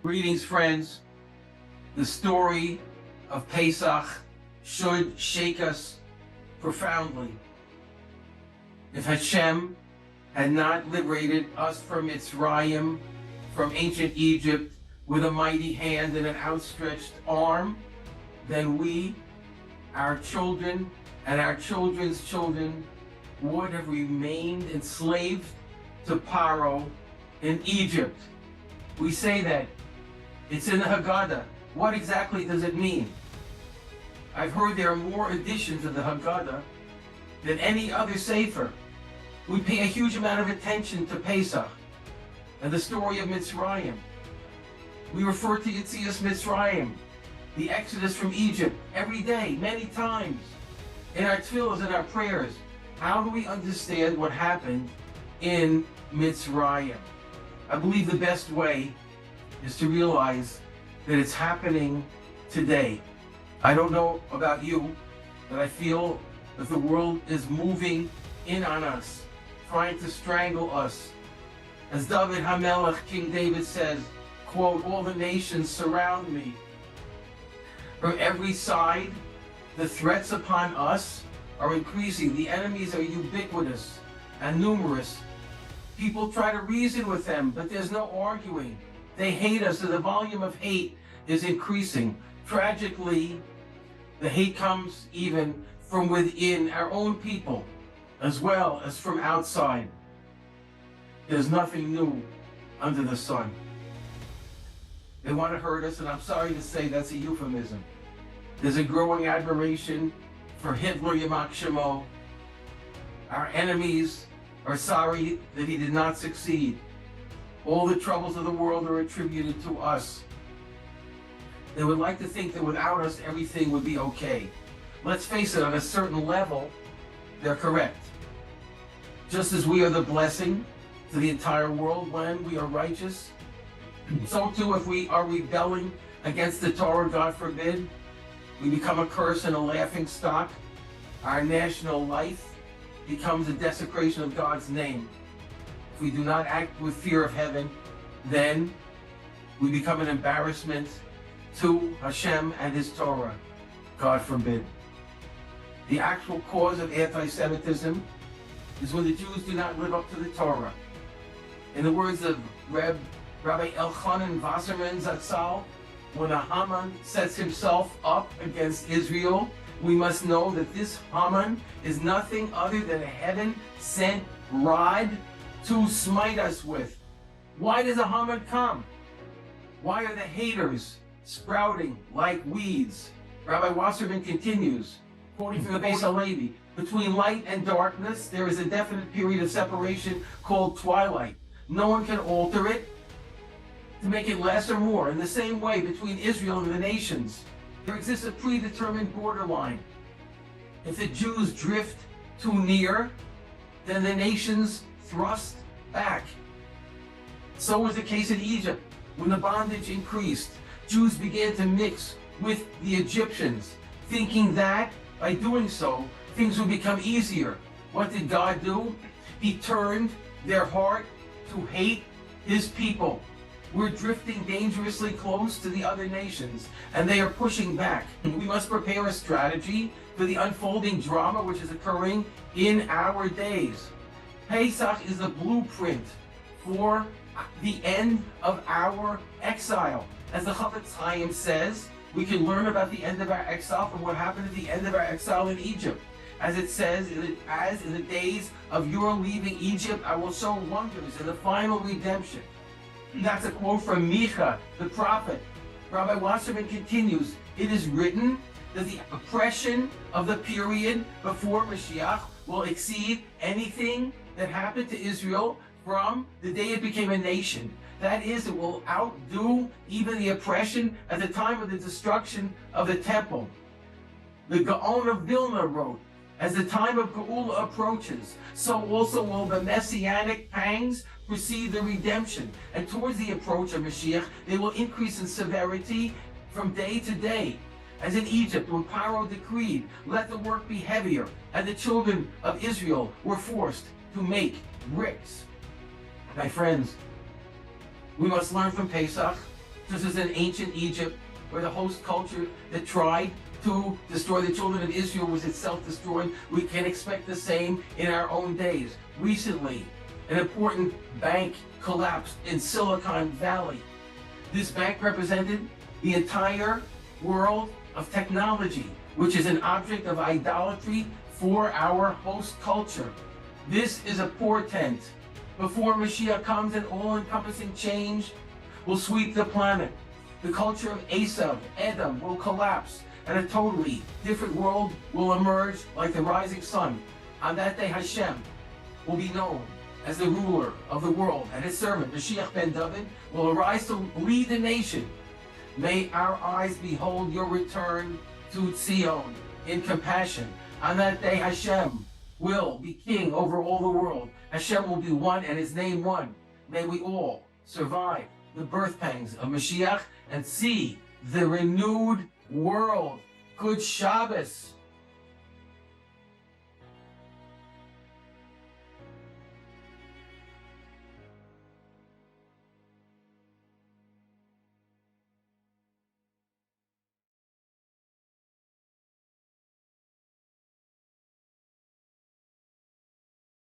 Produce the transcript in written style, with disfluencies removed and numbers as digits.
Greetings, friends. The story of Pesach should shake us profoundly. If Hashem had not liberated us from Mitzrayim, from ancient Egypt, with a mighty hand and an outstretched arm, then we, our children, and our children's children would have remained enslaved to Paro in Egypt. We say that. It's in the Haggadah. What exactly does it mean? I've heard there are more editions of the Haggadah than any other Sefer. We pay a huge amount of attention to Pesach and the story of Mitzrayim. We refer to Yetzias Mitzrayim, the Exodus from Egypt, every day, many times, in our tefillos and our prayers. How do we understand what happened in Mitzrayim? I believe the best way is to realize that it's happening today. I don't know about you, but I feel that the world is moving in on us, trying to strangle us. As David HaMelech, King David says, quote, "All the nations surround me." From every side, the threats upon us are increasing. The enemies are ubiquitous and numerous. People try to reason with them, but there's no arguing. They hate us, and the volume of hate is increasing. Tragically, the hate comes even from within our own people, as well as from outside. There's nothing new under the sun. They want to hurt us, and I'm sorry to say that's a euphemism. There's a growing admiration for Hitler, Yamak Shemo. Our enemies are sorry that he did not succeed. All the troubles of the world are attributed to us. They would like to think that without us, everything would be okay. Let's face it, on a certain level, they're correct. Just as we are the blessing to the entire world when we are righteous, so too if we are rebelling against the Torah, God forbid, we become a curse and a laughing stock. Our national life becomes a desecration of God's name. If we do not act with fear of heaven, then we become an embarrassment to Hashem and His Torah, God forbid. The actual cause of anti-Semitism is when the Jews do not live up to the Torah. In the words of Rabbi Elchanan Wasserman Zatzal, when a Haman sets himself up against Israel, we must know that this Haman is nothing other than a heaven-sent rod to smite us with. Why does a Haman come? Why are the haters sprouting like weeds? Rabbi Wasserman continues, quoting from the Beis HaLevi, "Between light and darkness, there is a definite period of separation called twilight. No one can alter it to make it less or more. In the same way, between Israel and the nations, there exists a predetermined borderline. If the Jews drift too near, then the nations thrust back. So was the case in Egypt. When the bondage increased, Jews began to mix with the Egyptians, thinking that by doing so, things would become easier. What did God do? He turned their heart to hate His people. We're drifting dangerously close to the other nations, and they are pushing back. We must prepare a strategy for the unfolding drama which is occurring in our days. Pesach is the blueprint for the end of our exile. As the Chafetz Chaim says, we can learn about the end of our exile from what happened at the end of our exile in Egypt. As it says, as in the days of your leaving Egypt, I will show wonders in the final redemption. That's a quote from Micha, the prophet. Rabbi Wasserman continues, it is written that the oppression of the period before Moshiach will exceed anything that happened to Israel from the day it became a nation. That is, it will outdo even the oppression at the time of the destruction of the temple. The Gaon of Vilna wrote, as the time of Geula approaches, so also will the messianic pangs precede the redemption. And towards the approach of Mashiach, they will increase in severity from day to day. As in Egypt, when Paro decreed, let the work be heavier, and the children of Israel were forced to make bricks. My friends, we must learn from Pesach just as in ancient Egypt, where the host culture that tried to destroy the children of Israel was itself destroyed, we can expect the same in our own days. Recently, an important bank collapsed in Silicon Valley. This bank represented the entire world of technology, which is an object of idolatry for our host culture. This is a portent. Before Moshiach comes, an all-encompassing change will sweep the planet. The culture of Esav, Edom, will collapse, and a totally different world will emerge like the rising sun. On that day, Hashem will be known as the ruler of the world, and his servant, Moshiach ben David, will arise to lead the nation. May our eyes behold your return to Zion in compassion. On that day, Hashem will be king over all the world. Hashem will be one and his name one. May we all survive the birth pangs of Moshiach and see the renewed world. Good Shabbos.